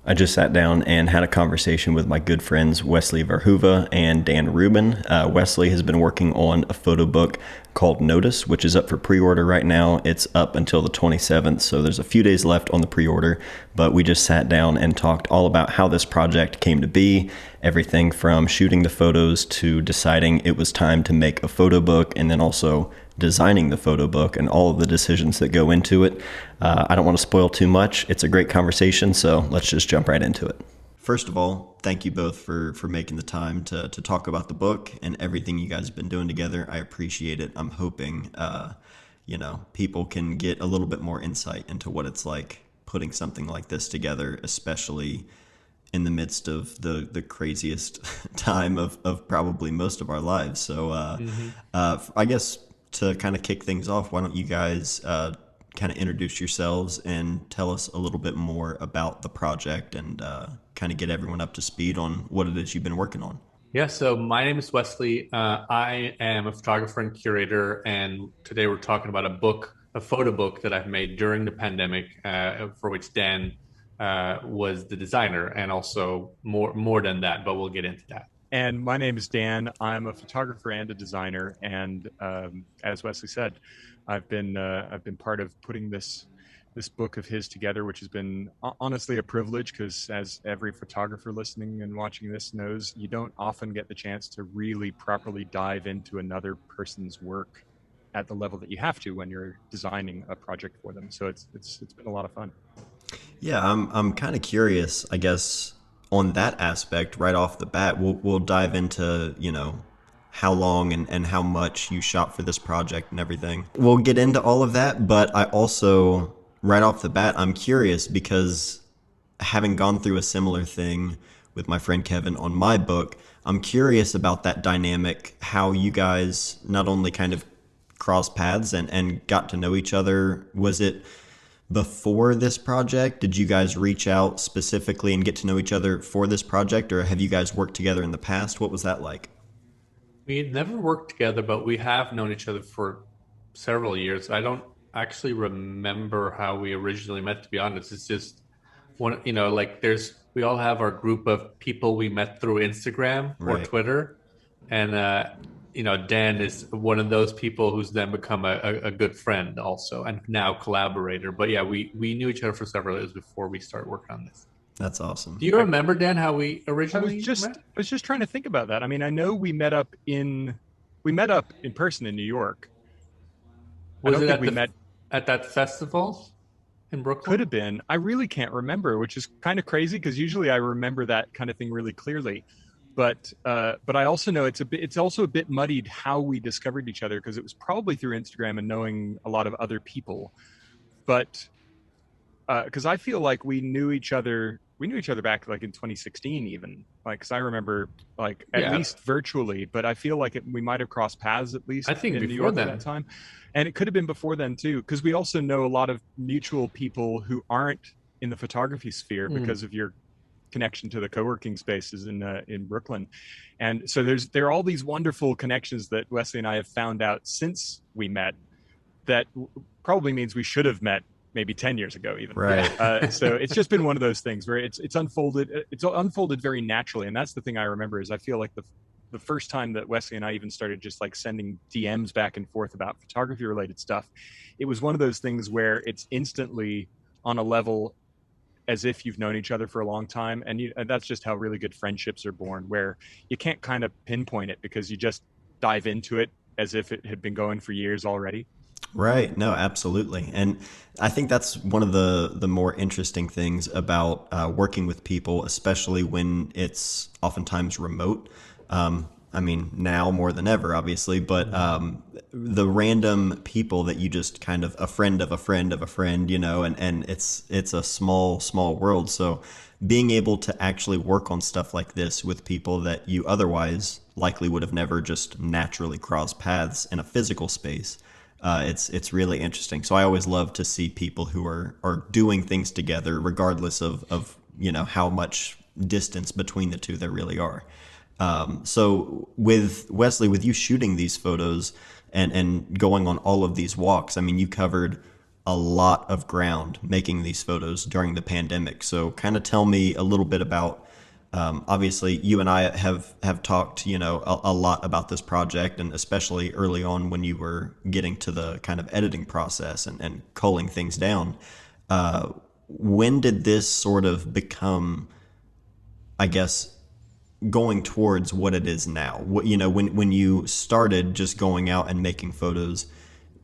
I just sat down and had a conversation with my good friends Wesley Verhoeve and Dan Rubin. Wesley has been working on a photo book called Notice, which is up for pre-order right now. It's up until the 27th, so there's a few days left on the pre-order, but we just sat down and talked all about how this project came to be, everything from shooting the photos to deciding it was time to make a photo book, and then also designing the photo book and all of the decisions that go into it. I don't want to spoil too much. It's a great conversation, so let's just jump right into it. First of all, thank you both for making the time to talk about the book and everything you guys have been doing together. I appreciate it. I'm hoping, people can get a little bit more insight into what it's like putting something like this together, especially in the midst of the craziest time of probably most of our lives. So I guess to kind of kick things off, why don't you guys kind of introduce yourselves and tell us a little bit more about the project and kind of get everyone up to speed on what it is you've been working on. Yeah, so my name is Wesley. I am a photographer and curator, and today we're talking about a photo book that I've made during the pandemic, for which Dan was the designer, and also more than that, but we'll get into that. And my name is Dan. I'm a photographer and a designer. And as Wesley said, I've been part of putting this book of his together, which has been honestly a privilege because, as every photographer listening and watching this knows, you don't often get the chance to really properly dive into another person's work at the level that you have to when you're designing a project for them. So it's been a lot of fun. Yeah, I'm kind of curious, I guess, on that aspect right off the bat. We'll dive into, how long and how much you shot for this project and everything. We'll get into all of that, but I also, right off the bat, I'm curious because having gone through a similar thing with my friend Kevin on my book, I'm curious about that dynamic, how you guys not only kind of crossed paths and got to know each other. Was it before this project? Did you guys reach out specifically and get to know each other for this project, or have you guys worked together in the past? What was that like? We had never worked together, but we have known each other for several years. I don't actually remember how we originally met, to be honest. It's just one, like we all have our group of people we met through Instagram or Right. Twitter. And, Dan is one of those people who's then become a good friend also and now collaborator. But yeah, we knew each other for several years before we started working on this. That's awesome. Do you remember, Dan, how we I was originally just met? I was just trying to think about that. I mean, I know we met up in person in New York. I Was don't it think we met. at that festival in Could Brooklyn? have been. I really can't remember, which is kind of crazy because usually I remember that kind of thing really clearly. But I also know it's also a bit muddied how we discovered each other because it was probably through Instagram and knowing a lot of other people. But because I feel like we knew each other back like in 2016 even, like because I remember like at Yeah, least virtually, but I feel like we might have crossed paths at I least think in New before York at that then. time, and it could have been before then too because we also know a lot of mutual people who aren't in the photography sphere Hmm. because of your connection to the co-working spaces in Brooklyn. And so there are all these wonderful connections that Wesley and I have found out since we met that probably means we should have met maybe 10 years ago even. Yeah. Right. So it's just been one of those things where it's unfolded very naturally. And that's the thing I remember is I feel like the first time that Wesley and I even started just like sending DMs back and forth about photography related stuff, it was one of those things where it's instantly on a level as if you've known each other for a long time. And that's just how really good friendships are born, where you can't kind of pinpoint it because you just dive into it as if it had been going for years already. Right. No, absolutely. And I think that's one of the more interesting things about working with people, especially when it's oftentimes remote. I mean, now more than ever, obviously, but the random people that you just kind of a friend of a friend of a friend, and it's a small world. So being able to actually work on stuff like this with people that you otherwise likely would have never just naturally crossed paths in a physical space, it's really interesting. So I always love to see people who are doing things together, regardless of how much distance between the two there really are. So with Wesley, with you shooting these photos and going on all of these walks, I mean, you covered a lot of ground making these photos during the pandemic. So kind of tell me a little bit about, obviously you and I have talked, a lot about this project, and especially early on when you were getting to the kind of editing process and culling things down. When did this sort of become, I guess, going towards what it is now? When you started just going out and making photos,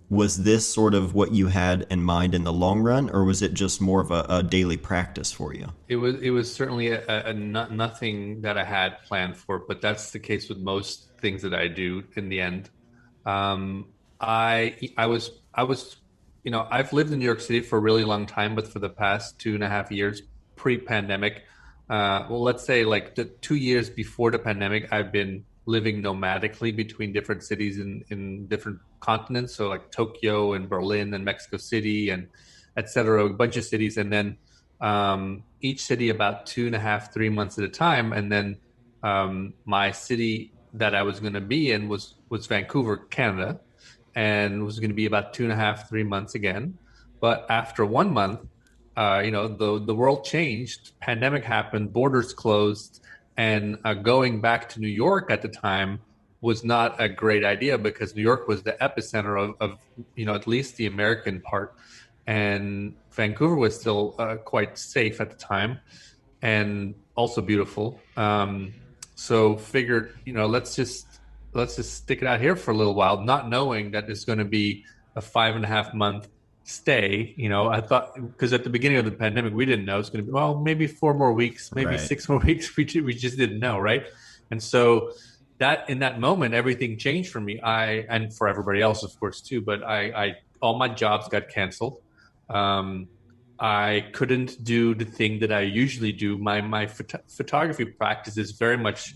was this sort of what you had in mind in the long run, or was it just more of a daily practice for you? It was certainly nothing that I had planned for, but that's the case with most things that I do in the end. I was, I've lived in New York City for a really long time, but for the past 2.5 years pre-pandemic, well, let's say like the 2 years before the pandemic, I've been living nomadically between different cities in different continents. So like Tokyo and Berlin and Mexico City and et cetera, a bunch of cities. And then each city about 2.5, 3 months at a time. And then my city that I was going to be in was Vancouver, Canada, and was going to be about 2.5, 3 months again. But after 1 month, the world changed. Pandemic happened, borders closed, and going back to New York at the time was not a great idea because New York was the epicenter of at least the American part, and Vancouver was still quite safe at the time and also beautiful. So figured, let's just stick it out here for a little while, not knowing that it's going to be a 5.5 month stay. I thought, because at the beginning of the pandemic, we didn't know it's going to be, well, maybe 4 more weeks, maybe Right. 6 more weeks. We just didn't know, right? And so that in that moment, everything changed for me. And for everybody else, of course, too. But I all my jobs got canceled. Um, I couldn't do the thing that I usually do. My photography practice is very much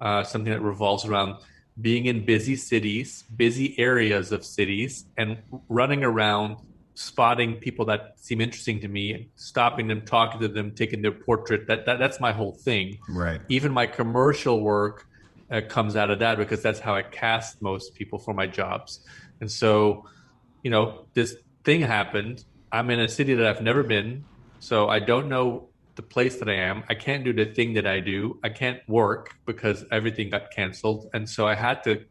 something that revolves around being in busy cities, busy areas of cities, and running around, spotting people that seem interesting to me, stopping them, talking to them, taking their portrait. That's my whole thing. Right. Even my commercial work comes out of that because that's how I cast most people for my jobs. And so, this thing happened. I'm in a city that I've never been, so I don't know the place that I am. I can't do the thing that I do. I can't work because everything got canceled. And so I had to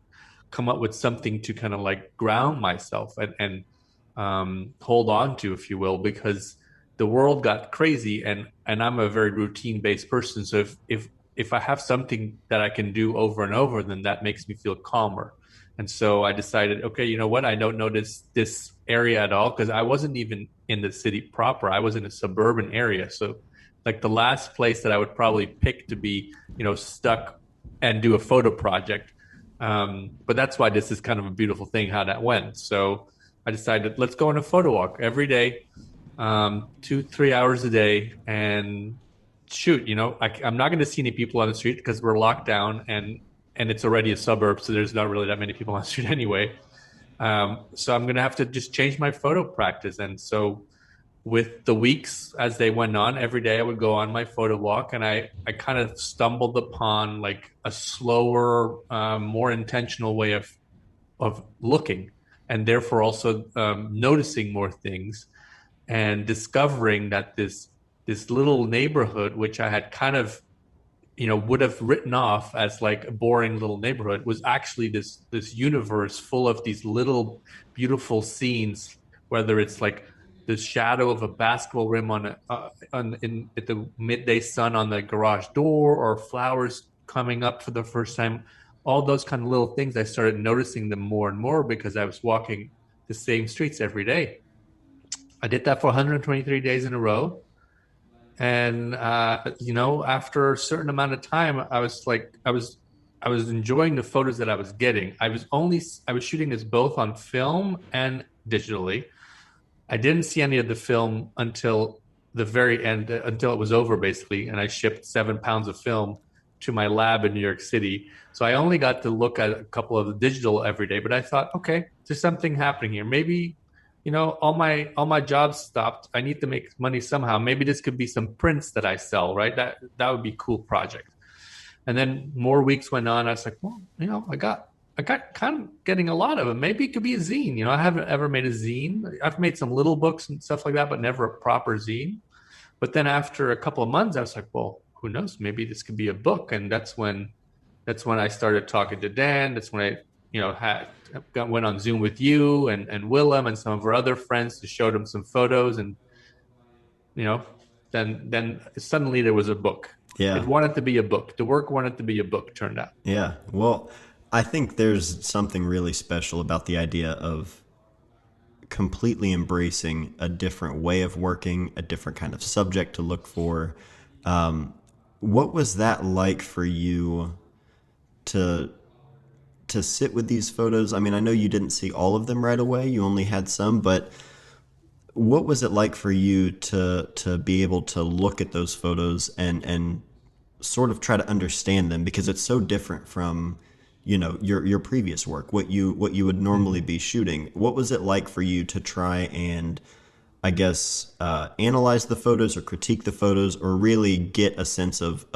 come up with something to kind of like ground myself and hold on to, if you will, because the world got crazy and I'm a very routine based person. So if I have something that I can do over and over, then that makes me feel calmer. And so I decided, okay, you know what? I don't know this area at all because I wasn't even in the city proper. I was in a suburban area. So like the last place that I would probably pick to be, stuck and do a photo project. But that's why this is kind of a beautiful thing how that went. So I decided, let's go on a photo walk every day, 2-3 hours a day, and shoot. I'm not going to see any people on the street because we're locked down and it's already a suburb, so there's not really that many people on the street anyway. So I'm going to have to just change my photo practice. And so with the weeks as they went on, every day I would go on my photo walk, and I kind of stumbled upon like a slower, more intentional way of looking, and therefore also noticing more things and discovering that this little neighborhood, which I had kind of would have written off as like a boring little neighborhood, was actually this universe full of these little beautiful scenes, whether it's like the shadow of a basketball rim at the midday sun on the garage door, or flowers coming up for the first time. All those kind of little things, I started noticing them more and more because I was walking the same streets every day. I did that for 123 days in a row. And after a certain amount of time, I was enjoying the photos that I was getting. I was shooting this both on film and digitally. I didn't see any of the film until the very end, until it was over, basically, and I shipped 7 pounds of film to my lab in New York City. So I only got to look at a couple of the digital every day, but I thought, okay, there's something happening here. Maybe, all my jobs stopped. I need to make money somehow. Maybe this could be some prints that I sell, right? That would be a cool project. And then more weeks went on. I was like, well, I got I got kind of getting a lot of them. Maybe it could be a zine. I haven't ever made a zine. I've made some little books and stuff like that, but never a proper zine. But then after a couple of months, I was like, well, who knows? Maybe this could be a book. And that's when I started talking to Dan. That's when I, went on Zoom with you and Willem and some of our other friends to show them some photos. And, you know, then suddenly there was a book. Yeah. It wanted to be a book. The work wanted to be a book, turned out. Yeah. Well, I think there's something really special about the idea of completely embracing a different way of working, a different kind of subject to look for. What was that like for you to sit with these photos? I mean, I know you didn't see all of them right away. You only had some, but what was it like for you to be able to look at those photos and sort of try to understand them, because it's so different from your previous work, what you would normally be shooting? What was it like for you to try and, I guess, analyze the photos or critique the photos, or really get a sense of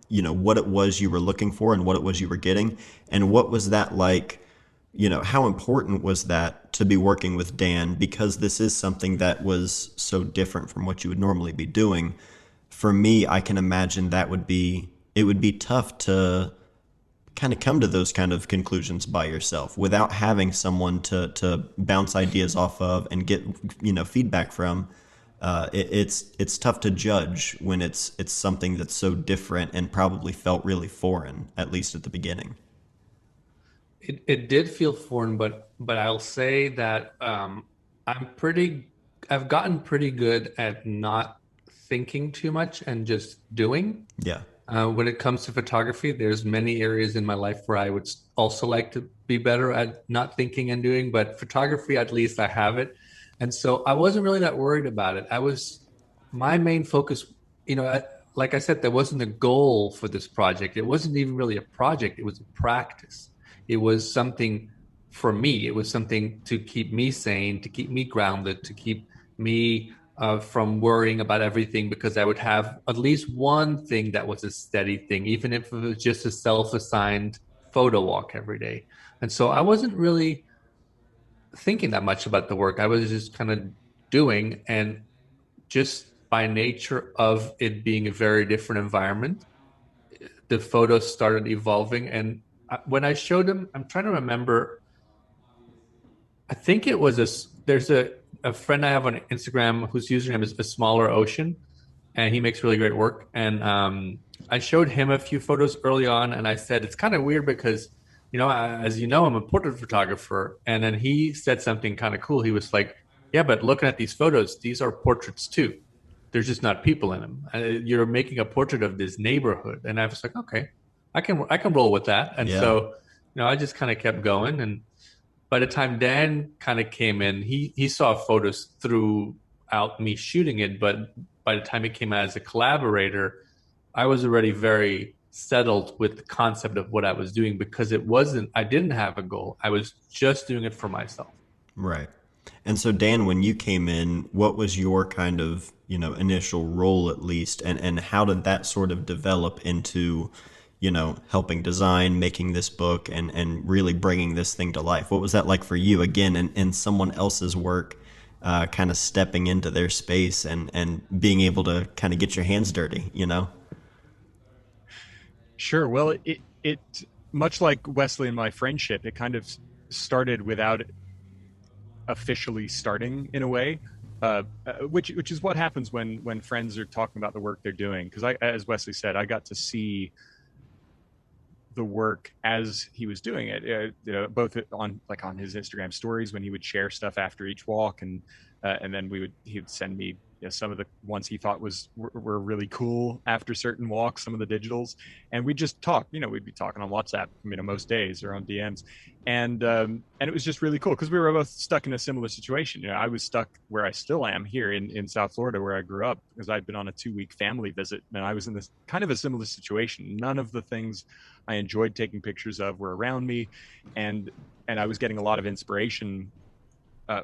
what it was you were looking for and what it was you were getting? And what was that like? How important was that to be working with Dan, because this is something that was so different from what you would normally be doing? For me, I can imagine it would be tough to kind of come to those kind of conclusions by yourself without having someone to bounce ideas off of and get feedback from. It's tough to judge when it's something that's so different and probably felt really foreign, at least at the beginning. It did feel foreign, but I'll say that I've gotten pretty good at not thinking too much and just doing. Yeah. When it comes to photography, there's many areas in my life where I would also like to be better at not thinking and doing, but photography, at least I have it. And so I wasn't really that worried about it. My main focus, like I said, there wasn't a goal for this project. It wasn't even really a project. It was a practice. It was something for me. It was something to keep me sane, to keep me grounded, to keep me from worrying about everything, because I would have at least one thing that was a steady thing, even if it was just a self-assigned photo walk every day. And so I wasn't really thinking that much about the work. I was just kind of doing, and just by nature of it being a very different environment, the photos started evolving. And when I showed them, I'm trying to remember, I think it was there's a friend I have on Instagram whose username is a smaller ocean, and he makes really great work. And I showed him a few photos early on, and I said, it's kind of weird because, as you know, I'm a portrait photographer. And then he said something kind of cool. He was like, yeah, but looking at these photos, these are portraits too. There's just not people in them. You're making a portrait of this neighborhood. And I was like, okay, I can roll with that. And Yeah. so, I just kind of kept going. And by the time Dan kind of came in, he saw photos throughout me shooting it. But by the time he came out as a collaborator, I was already very settled with the concept of what I was doing, because I didn't have a goal. I was just doing it for myself. Right. And so, Dan, when you came in, what was your kind of, initial role, at least, and how did that sort of develop into, helping design, making this book, and really bringing this thing to life? What was that like for you, again, in someone else's work, kind of stepping into their space and being able to kind of get your hands dirty? Sure. Well, it much like Wesley and my friendship, it kind of started without officially starting, in a way, which is what happens when friends are talking about the work they're doing. Because as Wesley said, I got to see the work as he was doing it, both on his Instagram stories when he would share stuff after each walk, and then he would send me some of the ones he thought were really cool after certain walks, some of the digitals, and we'd just talk. We'd be talking on WhatsApp, most days, or on DMs, and it was just really cool because we were both stuck in a similar situation. I was stuck where I still am here in South Florida, where I grew up, because I'd been on a 2-week family visit, and I was in this kind of a similar situation. None of the things I enjoyed taking pictures of were around me, and I was getting a lot of inspiration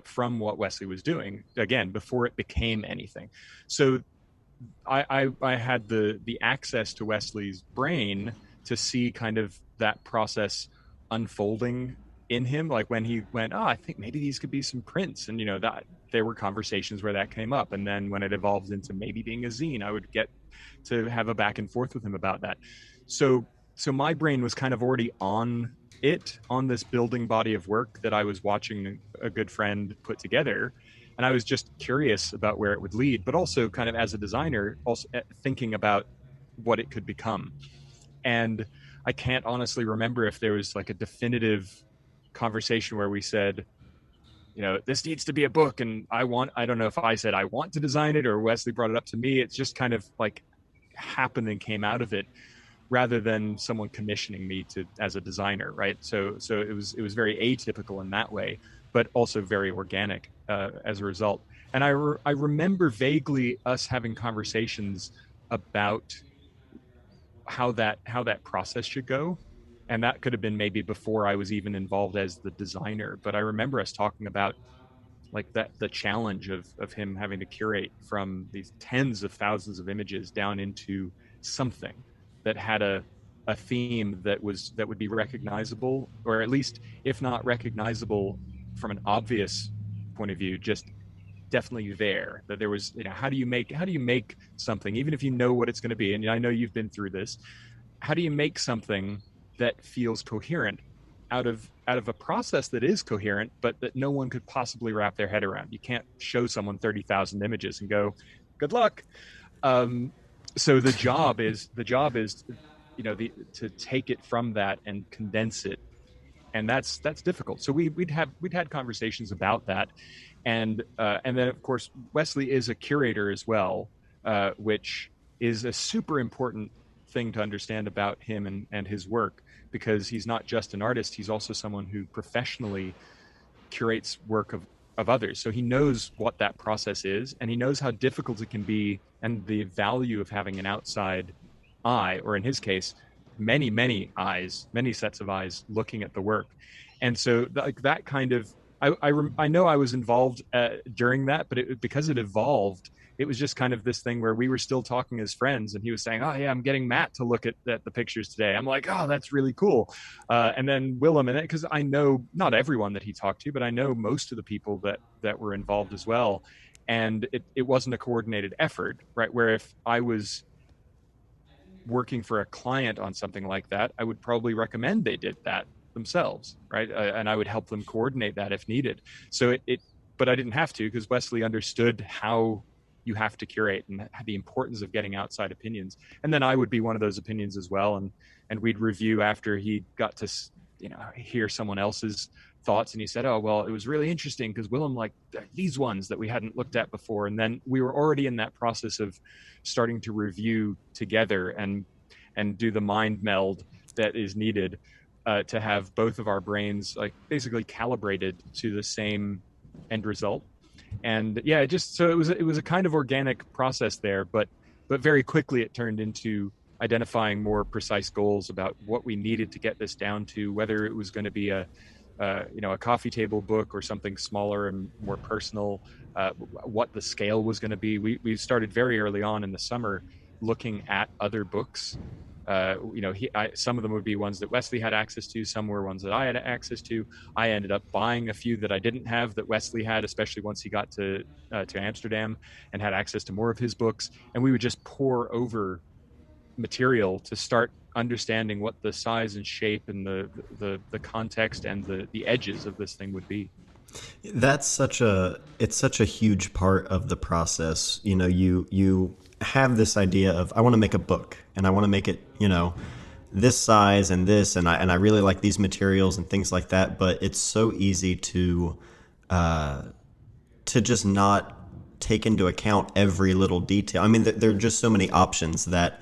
from what Wesley was doing, again, before it became anything. So I had the access to Wesley's brain to see kind of that process unfolding in him, like when he went, I think maybe these could be some prints, and that there were conversations where that came up, and then when it evolved into maybe being a zine, I would get to have a back and forth with him about that. So my brain was kind of already on this building body of work that I was watching a good friend put together, and I was just curious about where it would lead, but also kind of as a designer, also thinking about what it could become. And I can't honestly remember if there was like a definitive conversation where we said, this needs to be a book, and I don't know if I said I want to design it or Wesley brought it up to me. It's just kind of like happened and came out of it, rather than someone commissioning me as a designer, right? So it was very atypical in that way, but also very organic as a result. And I remember vaguely us having conversations about how that process should go, and that could have been maybe before I was even involved as the designer. But I remember us talking about like the challenge of him having to curate from these tens of thousands of images down into something that had a theme that would be recognizable, or at least if not recognizable from an obvious point of view, just definitely there. That there was, how do you make something, even if you know what it's going to be, and I know you've been through this, how do you make something that feels coherent out of a process that is coherent, but that no one could possibly wrap their head around? You can't show someone 30,000 images and go, good luck. So the job is to take it from that and condense it, and that's difficult. So we'd had conversations about that, and then of course Wesley is a curator as well, which is a super important thing to understand about him and his work, because he's not just an artist, he's also someone who professionally curates work of others. So he knows what that process is, and he knows how difficult it can be, and the value of having an outside eye, or in his case, many eyes, many sets of eyes looking at the work. And so like that kind of, I know I was involved during that, but because it evolved, it was just kind of this thing where we were still talking as friends, and he was saying, oh yeah, I'm getting Matt to look at the pictures today. I'm like, oh, that's really cool. And then Willem, and because I know not everyone that he talked to, but I know most of the people that were involved as well. And it wasn't a coordinated effort, right? Where if I was working for a client on something like that, I would probably recommend they did that themselves, right? And I would help them coordinate that if needed. So but I didn't have to, because Wesley understood how you have to curate and the importance of getting outside opinions. And then I would be one of those opinions as well. And we'd review after he got to, hear someone else's thoughts. And he said, oh, well, it was really interesting because Willem liked these ones that we hadn't looked at before. And then we were already in that process of starting to review together and do the mind meld that is needed to have both of our brains like basically calibrated to the same end result. And yeah, it was a kind of organic process there, but very quickly it turned into identifying more precise goals about what we needed to get this down to, whether it was going to be a coffee table book or something smaller and more personal, what the scale was going to be. We started very early on in the summer looking at other books. Some of them would be ones that Wesley had access to. Some were ones that I had access to. I ended up buying a few that I didn't have that Wesley had, especially once he got to Amsterdam and had access to more of his books. And we would just pour over material to start understanding what the size and shape and the context and the edges of this thing would be. It's such a huge part of the process. You have this idea of, I want to make a book and I want to make it, this size and this, and I really like these materials and things like that. But it's so easy to just not take into account every little detail. I mean, there are just so many options that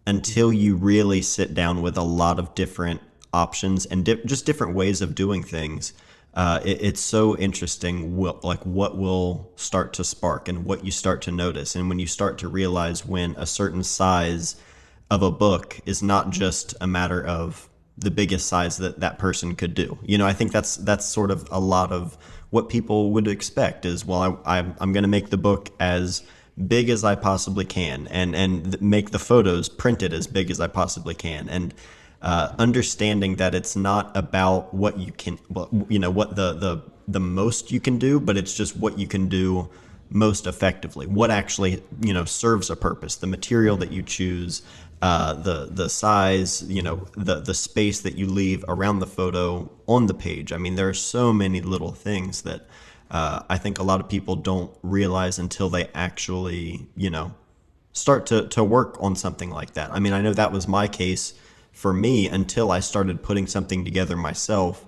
until you really sit down with a lot of different options and just different ways of doing things, it's so interesting what will start to spark and what you start to notice. And when you start to realize when a certain size of a book is not just a matter of the biggest size that person could do. I think that's sort of a lot of what people would expect is, well, I'm going to make the book as big as I possibly can and make the photos printed as big as I possibly can. And understanding that it's not about what you can, what the most you can do, but it's just what you can do most effectively. What actually serves a purpose. The material that you choose, the size, the space that you leave around the photo on the page. I mean, there are so many little things that I think a lot of people don't realize until they actually start to work on something like that. I mean, I know that was my case for me until I started putting something together myself.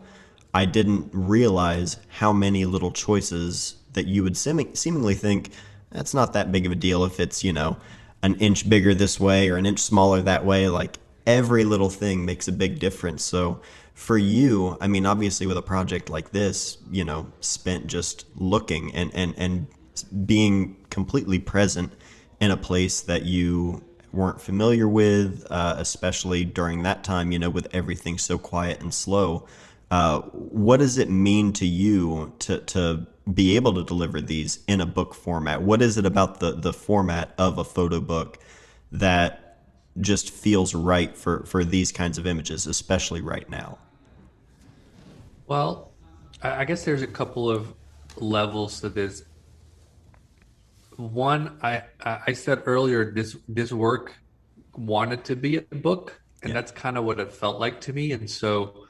I didn't realize how many little choices that you would seemingly think that's not that big of a deal if it's, an inch bigger this way or an inch smaller that way. Like every little thing makes a big difference. So for you, I mean, obviously with a project like this, spent just looking and being completely present in a place that you weren't familiar with, especially during that time, with everything so quiet and slow. What does it mean to you to be able to deliver these in a book format? What is it about the format of a photo book that just feels right for these kinds of images, especially right now? Well, I guess there's a couple of levels to this. One, I said earlier, this work wanted to be a book, and Yeah. that's kind of what it felt like to me. And so,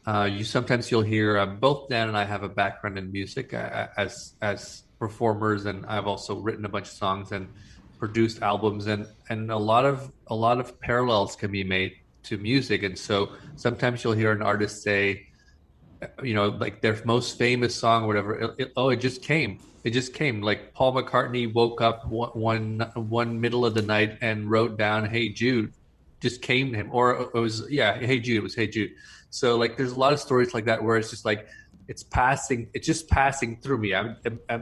you'll hear both Dan and I have a background in music as performers, and I've also written a bunch of songs and produced albums, and a lot of parallels can be made to music. And so sometimes you'll hear an artist say, like their most famous song or whatever. It just came. Like Paul McCartney woke up one middle of the night and wrote down "Hey Jude," just came to him, or it was yeah, "Hey Jude." It was "Hey Jude." So like, there's a lot of stories like that where it's just like it's just passing through me.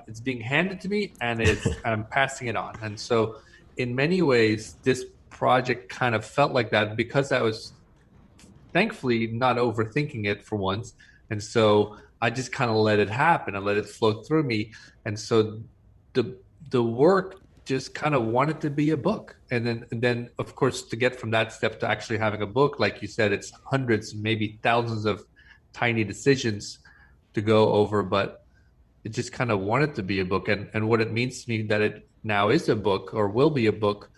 It's being handed to me, and I'm passing it on. And so, in many ways, this project kind of felt like that because I was thankfully not overthinking it for once. And so I just kind of let it happen. I let it flow through me. And so the work just kind of wanted to be a book. And then of course, to get from that step to actually having a book, like you said, it's hundreds, maybe thousands of tiny decisions to go over, but it just kind of wanted to be a book. And what it means to me that it now is a book or will be a book.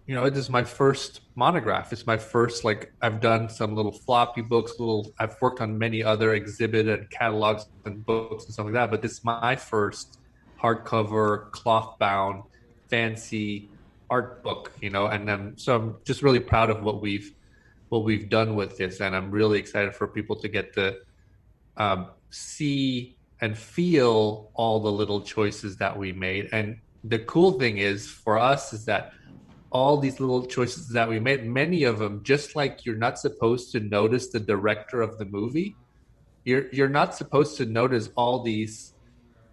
It is my first monograph. It's my first, like, I've done some little floppy books, I've worked on many other exhibit and catalogs and books and stuff like that, but this is my first hardcover, cloth bound, fancy art book, and then so I'm just really proud of what we've done with this, and I'm really excited for people to get to see and feel all the little choices that we made. And the cool thing is for us is that all these little choices that we made, many of them, just like you're not supposed to notice the director of the movie, you're not supposed to notice all these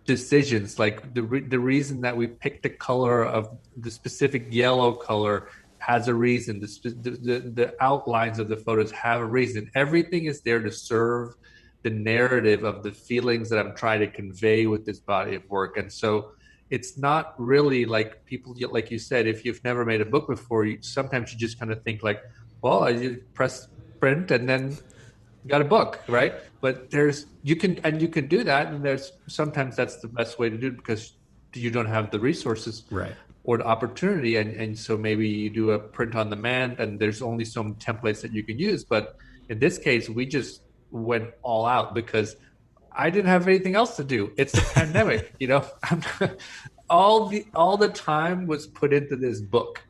decisions. Like the reason that we picked the color of the specific yellow color has a reason. The outlines of the photos have a reason. Everything is there to serve the narrative of the feelings that I'm trying to convey with this body of work. And so it's not really like people, like you said, if you've never made a book before, sometimes you just kind of think like, well, I just press print and then got a book, right? But you can do that, and there's sometimes that's the best way to do it because you don't have the resources Right. or the opportunity, and so maybe you do a print on demand, and there's only some templates that you can use. But in this case, we just went all out because I didn't have anything else to do. It's the pandemic, all the time was put into this book,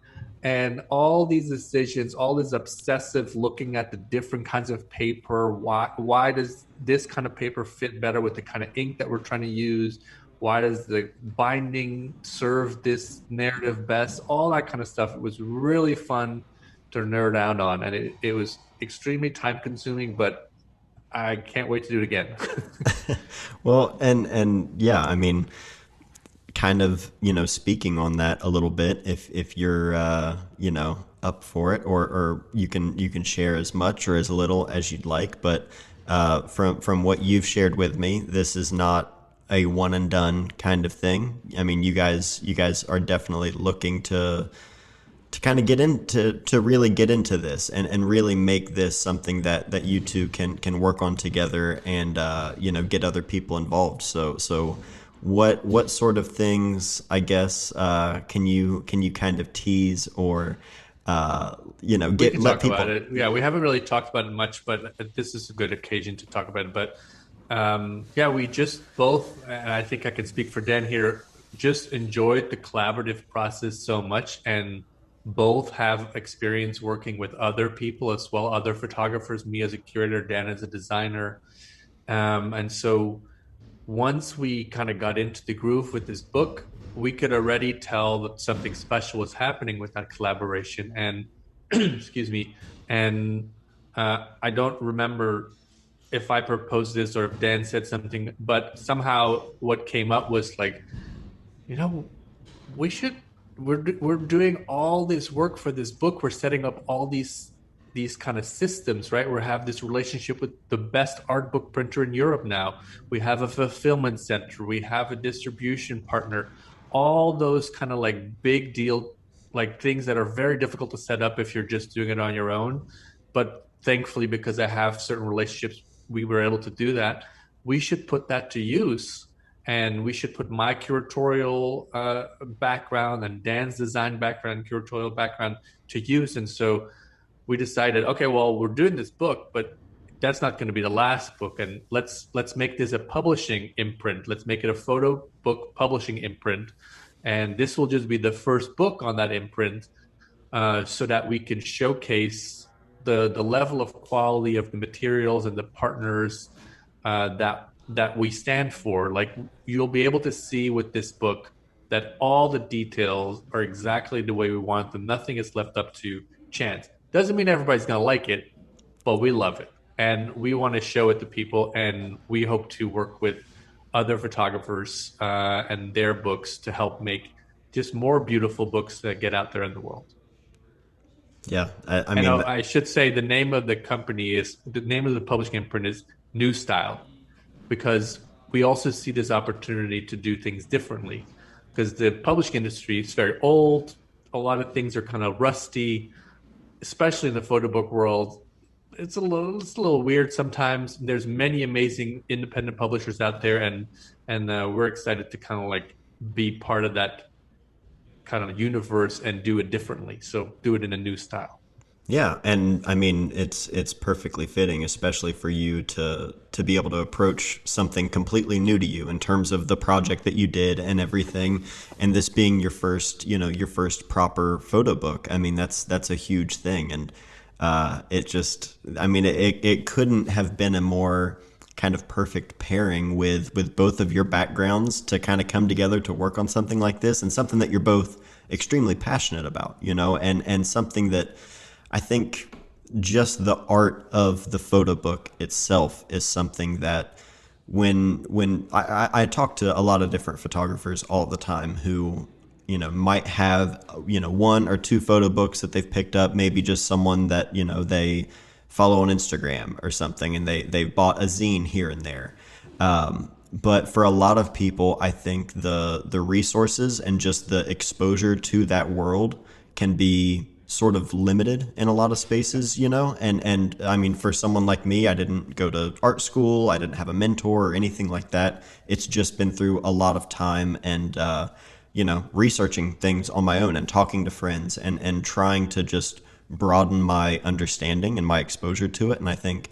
and all these decisions, all this obsessive looking at the different kinds of paper. Why does this kind of paper fit better with the kind of ink that we're trying to use? Why does the binding serve this narrative best? All that kind of stuff. It was really fun to nerd out on, and it was extremely time consuming, but I can't wait to do it again. Well, and yeah, I mean, kind of, speaking on that a little bit, if you're, up for it, or you can share as much or as little as you'd like. But from what you've shared with me, this is not a one and done kind of thing. I mean, you guys are definitely looking to to kind of get into to really get into this and really make this something that you two can work on together and get other people involved. So what sort of things, I guess, can you kind of tease or We get can let talk about people. it. Yeah, we haven't really talked about it much, but this is a good occasion to talk about it. But yeah, we just both, and I think I can speak for Dan here, just enjoyed the collaborative process so much, and both have experience working with other people as well, other photographers, me as a curator, Dan as a designer. And so once we kind of got into the groove with this book, we could already tell that something special was happening with that collaboration. And excuse me, and I don't remember if I proposed this or if Dan said something, but somehow what came up was like, you know, we should we're doing all this work for this book. We're setting up all these kind of systems, right? We have this relationship with the best art book printer in Europe now. We have a fulfillment center. We have a distribution partner. All those kind of like big deal like things that are very difficult to set up if you're just doing it on your own. But thankfully, because I have certain relationships, we were able to do that. We should put that to use, and we should put my curatorial background and Dan's design background, curatorial background to use. And so we decided, okay, well, we're doing this book, but that's not going to be the last book, and let's make this a publishing imprint. Let's make it a photo book publishing imprint, and this will just be the first book on that imprint, so that we can showcase the level of quality of the materials and the partners that we stand for. Like, you'll be able to see with this book that all the details are exactly the way we want them. Nothing is left up to chance. Doesn't mean everybody's going to like it, but we love it. And we want to show it to people. And we hope to work with other photographers and their books to help make just more beautiful books that get out there in the world. Yeah, I And mean, I should say the name of the name of the publishing imprint is New Style, because we also see this opportunity to do things differently, because the publishing industry is very old. A lot of things are kind of rusty, especially in the photo book world. It's a little weird sometimes. There's many amazing independent publishers out there, and we're excited to kind of like be part of that kind of universe and do it differently. So do it in a new style. yeah, and I mean it's perfectly fitting, especially for you to be able to approach something completely new to you in terms of the project that you did and everything, and this being your first proper photo book. I mean that's a huge thing, and it just I mean it couldn't have been a more kind of perfect pairing with both of your backgrounds to kind of come together to work on something like this and something that you're both extremely passionate about, and something that I think just the art of the photo book itself is something that when I talk to a lot of different photographers all the time who might have one or two photo books that they've picked up, maybe just someone that they follow on Instagram or something, and they've bought a zine here and there. But for a lot of people, I think the resources and just the exposure to that world can be sort of limited in a lot of spaces, and I mean, for someone like me, I didn't go to art school, I didn't have a mentor or anything like that. It's just been through a lot of time and researching things on my own and talking to friends and trying to just broaden my understanding and my exposure to it. And I think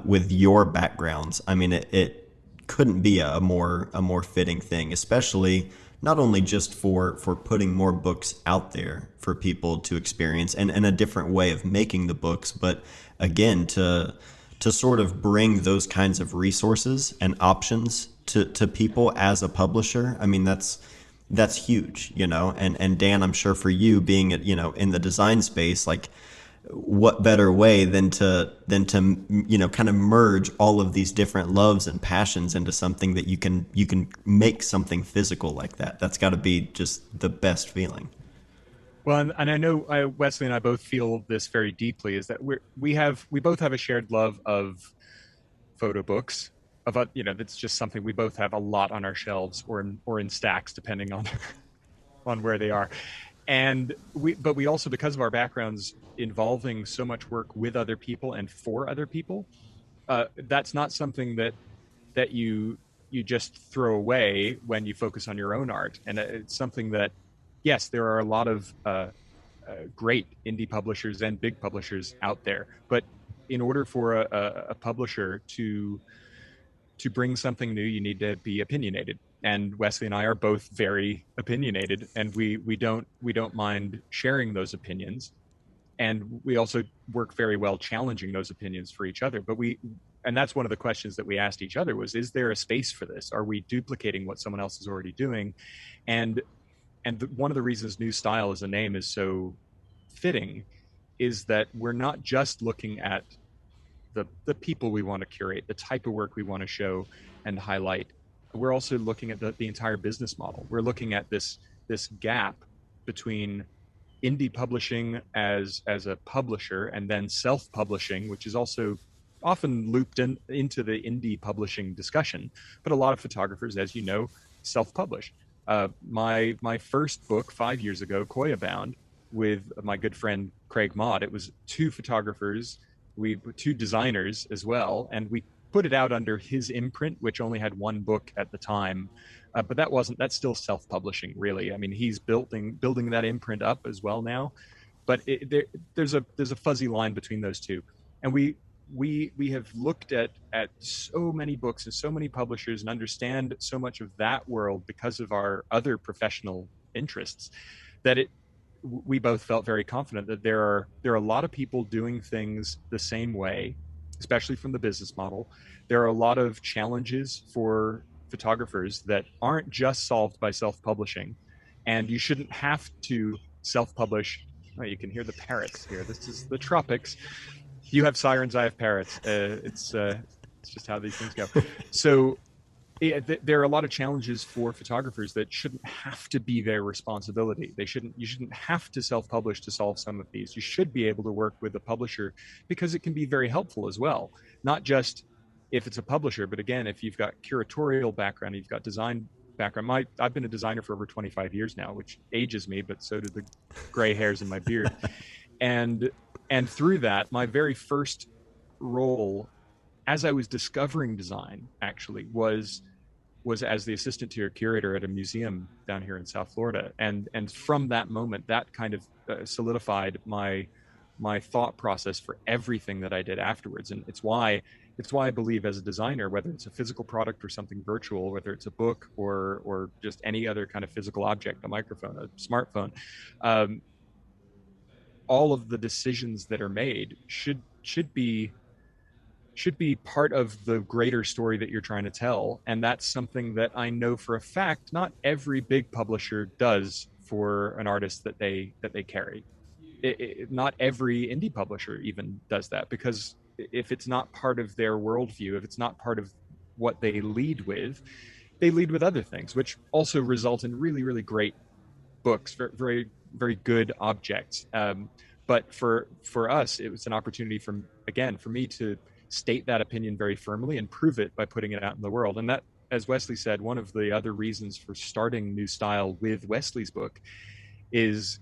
with your backgrounds, I mean, it couldn't be a more fitting thing, especially not only just for putting more books out there for people to experience and a different way of making the books, but again to sort of bring those kinds of resources and options to people as a publisher. I mean, that's huge, and Dan, I'm sure for you being in the design space, like what better way than to kind of merge all of these different loves and passions into something that you can make something physical like that. That's got to be just the best feeling. Well, and I know Wesley and I both feel this very deeply. Is that we both have a shared love of photo books. That's just something we both have a lot on our shelves or in stacks, depending on on where they are. But we also, because of our backgrounds involving so much work with other people and for other people, that's not something that you just throw away when you focus on your own art. And it's something that, yes, there are a lot of great indie publishers and big publishers out there, but in order for a publisher to bring something new, you need to be opinionated. And Wesley and I are both very opinionated, and we don't mind sharing those opinions. And we also work very well challenging those opinions for each other. And that's one of the questions that we asked each other was, is there a space for this? Are we duplicating what someone else is already doing? And one of the reasons New Style as a name is so fitting is that we're not just looking at the people we want to curate, the type of work we want to show and highlight. We're also looking at the entire business model. We're looking at this gap between indie publishing as a publisher and then self-publishing, which is also often looped into the indie publishing discussion. But a lot of photographers, as you know, self-publish. My first book 5 years ago, Koya Bound, with my good friend Craig Mott, it was two photographers, two designers as well, and we put it out under his imprint, which only had one book at the time. But that's still self-publishing, really. I mean, he's building that imprint up as well now, but there's a fuzzy line between those two. And we have looked at so many books and so many publishers and understand so much of that world because of our other professional interests, that we both felt very confident that there are a lot of people doing things the same way, especially from the business model. There are a lot of challenges for photographers that aren't just solved by self-publishing, and you shouldn't have to self-publish. Oh, you can hear the parrots here. This is the tropics. You have sirens, I have parrots. It's just how these things go. So there are a lot of challenges for photographers that shouldn't have to be their responsibility. You shouldn't have to self-publish to solve some of these. You should be able to work with a publisher because it can be very helpful as well. Not just if it's a publisher, but again, if you've got curatorial background, you've got design background. I've been a designer for over 25 years now, which ages me, but so do the gray hairs in my beard. And through that, my very first role as I was discovering design actually was as the assistant to your curator at a museum down here in South Florida. And from that moment, that kind of solidified my thought process for everything that I did afterwards. And it's why I believe as a designer, whether it's a physical product or something virtual, whether it's a book or just any other kind of physical object, a microphone, a smartphone, all of the decisions that are made should be part of the greater story that you're trying to tell. And that's something that I know for a fact not every big publisher does for an artist that they carry. Not every indie publisher even does that, because if it's not part of their worldview, if it's not part of what they lead with other things, which also result in really, really great books, very, very good objects. But for us, it was an opportunity for me to state that opinion very firmly and prove it by putting it out in the world. And that, as Wesley said, one of the other reasons for starting New Style with Wesley's book is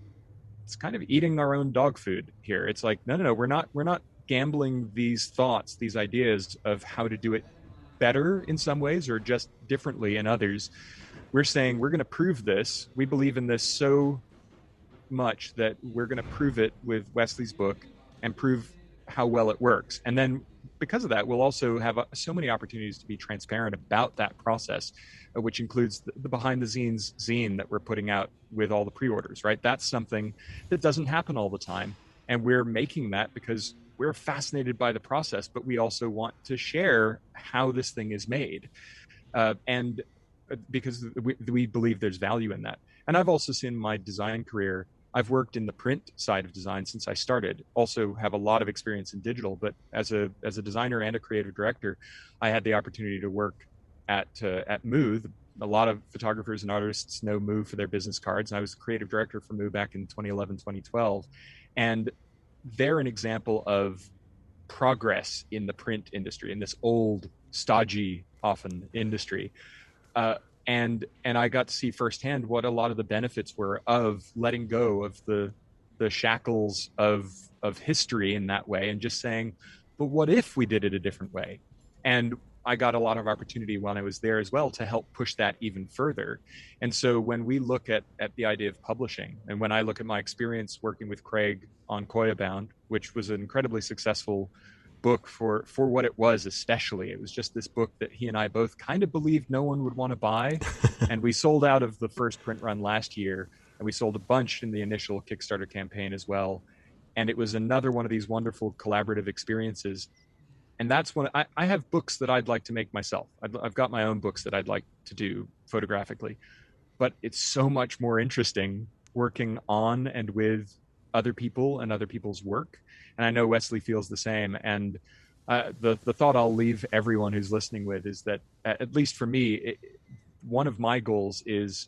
it's kind of eating our own dog food here. It's like, no, we're not gambling these thoughts, these ideas of how to do it better in some ways or just differently in others. We're saying we're going to prove this. We believe in this so much that we're going to prove it with Wesley's book and prove how well it works. And then because of that, we'll also have so many opportunities to be transparent about that process, which includes the behind the scenes zine that we're putting out with all the pre-orders, right? That's something that doesn't happen all the time. And we're making that because we're fascinated by the process, but we also want to share how this thing is made. And because we believe there's value in that. And I've also seen my design career, I've worked in the print side of design since I started. Also have a lot of experience in digital, but as a designer and a creative director, I had the opportunity to work at Moo. A lot of photographers and artists know Moo for their business cards. And I was creative director for Moo back in 2011, 2012. And they're an example of progress in the print industry, in this old, stodgy, often industry. and I got to see firsthand what a lot of the benefits were of letting go of the shackles of history in that way, and just saying, but what if we did it a different way? And I got a lot of opportunity when I was there as well to help push that even further. And so when we look at the idea of publishing, and when I look at my experience working with Craig on Koya Bound, which was an incredibly successful book for what it was, especially it was just this book that he and I both kind of believed no one would want to buy. And we sold out of the first print run last year, and we sold a bunch in the initial Kickstarter campaign as well. And it was another one of these wonderful collaborative experiences. And that's when I have books that I'd like to make myself. I've got my own books that I'd like to do photographically, but it's so much more interesting working on and with other people and other people's work. And I know Wesley feels the same. And the thought I'll leave everyone who's listening with is that, at least for me, one of my goals is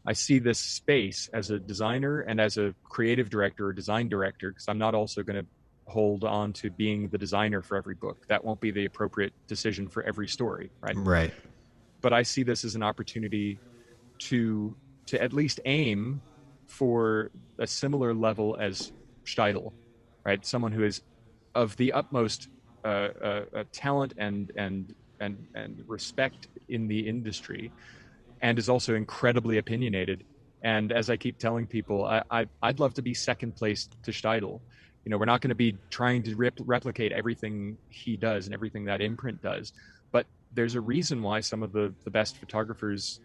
I see this space as a designer and as a creative director or design director, because I'm not also going to hold on to being the designer for every book. That won't be the appropriate decision for every story, right? Right. But I see this as an opportunity to at least aim for a similar level as Steidl, right? Someone who is of the utmost talent and respect in the industry, and is also incredibly opinionated. And as I keep telling people, I'd love to be second place to Steidl. You know, we're not going to be trying to replicate everything he does and everything that imprint does, but there's a reason why some of the best photographers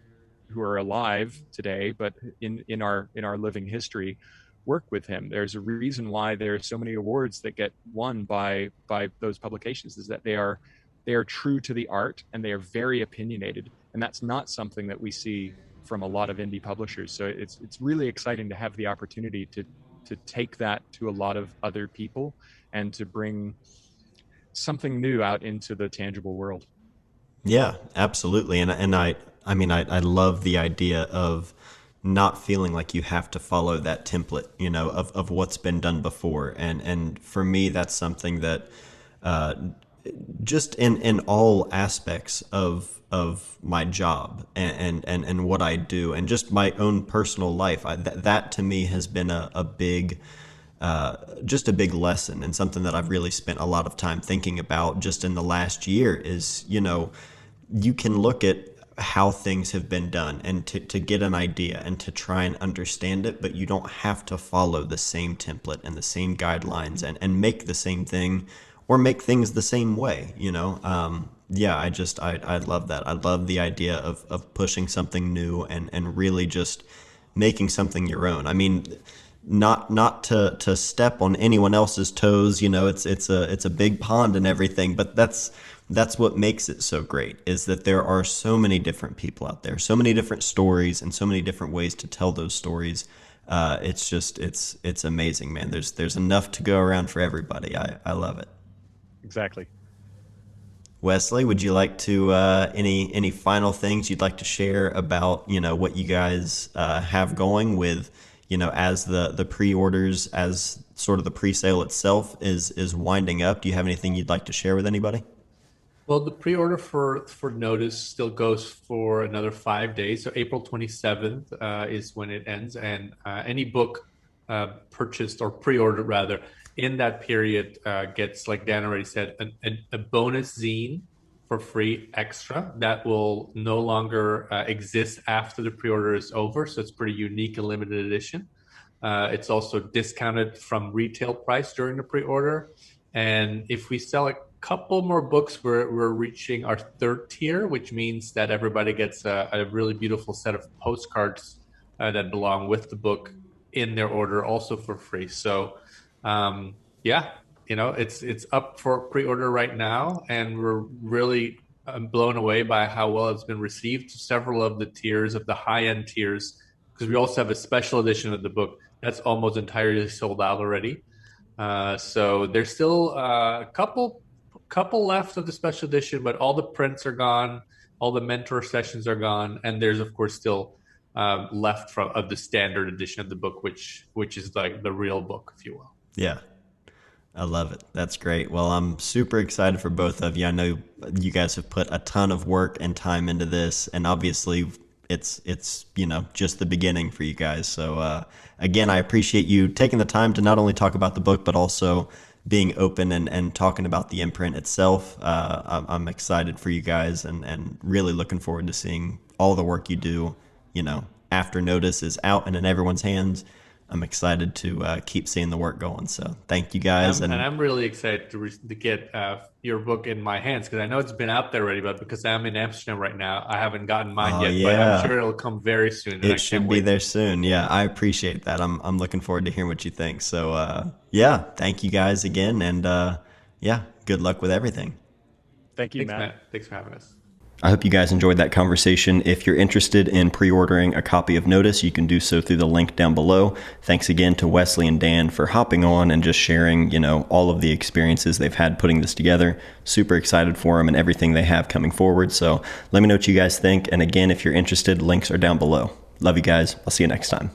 who are alive today, but in our living history, work with him. There's a reason why there are so many awards that get won by those publications, is that they are true to the art, and they are very opinionated, and that's not something that we see from a lot of indie publishers. So it's really exciting to have the opportunity to take that to a lot of other people and to bring something new out into the tangible world. Yeah, absolutely. And I mean, I love the idea of not feeling like you have to follow that template, you know, of what's been done before. And for me, that's something that, just in all aspects of my job and what I do, and just my own personal life, that to me has been a big, just a big lesson, and something that I've really spent a lot of time thinking about just in the last year is, you know, you can look at how things have been done and to get an idea and to try and understand it, but you don't have to follow the same template and the same guidelines and make the same thing or make things the same way, you know? Yeah, I love that. I love the idea of pushing something new and really just making something your own. I mean, not to step on anyone else's toes, you know, it's a big pond and everything, but that's what makes it so great, is that there are so many different people out there, so many different stories, and so many different ways to tell those stories. It's amazing, man. There's enough to go around for everybody. I love it. Exactly. Wesley, would you like to any final things you'd like to share about, you know, what you guys have going with, you know, as the pre-orders, as sort of the pre-sale itself is winding up? Do you have anything you'd like to share with anybody? Well, the pre-order for Notice still goes for another 5 days. So April 27th is when it ends. And any book purchased or pre-ordered rather in that period gets, like Dan already said, a bonus zine for free extra that will no longer exist after the pre-order is over. So it's pretty unique and limited edition. It's also discounted from retail price during the pre-order. And if we sell a couple more books, we're reaching our third tier, which means that everybody gets a really beautiful set of postcards that belong with the book in their order, also for free. So, yeah, you know, it's up for pre-order right now, and we're really blown away by how well it's been received. Several of the tiers, of the high-end tiers, because we also have a special edition of the book that's almost entirely sold out already. So there's still a couple left of the special edition, but all the prints are gone, all the mentor sessions are gone, and there's of course still left from of the standard edition of the book, which is like the real book, if you will. Yeah. I love it. That's great. Well, I'm super excited for both of you. I know you guys have put a ton of work and time into this, and obviously it's just the beginning for you guys. So again, I appreciate you taking the time to not only talk about the book but also being open and talking about the imprint itself. I'm excited for you guys and really looking forward to seeing all the work you do. After Notice is out and in everyone's hands, I'm excited to keep seeing the work going. So thank you guys. And I'm really excited to get your book in my hands, because I know it's been out there already, but because I'm in Amsterdam right now, I haven't gotten mine yet. Yeah. But I'm sure it'll come very soon. It should be there soon. Yeah, I appreciate that. I'm looking forward to hearing what you think. So yeah, thank you guys again, and yeah, good luck with everything. Thank you, Thanks, Matt. Thanks for having us. I hope you guys enjoyed that conversation. If you're interested in pre-ordering a copy of Notice, you can do so through the link down below. Thanks again to Wesley and Dan for hopping on and just sharing, all of the experiences they've had putting this together. Super excited for them and everything they have coming forward. So let me know what you guys think. And again, if you're interested, links are down below. Love you guys. I'll see you next time.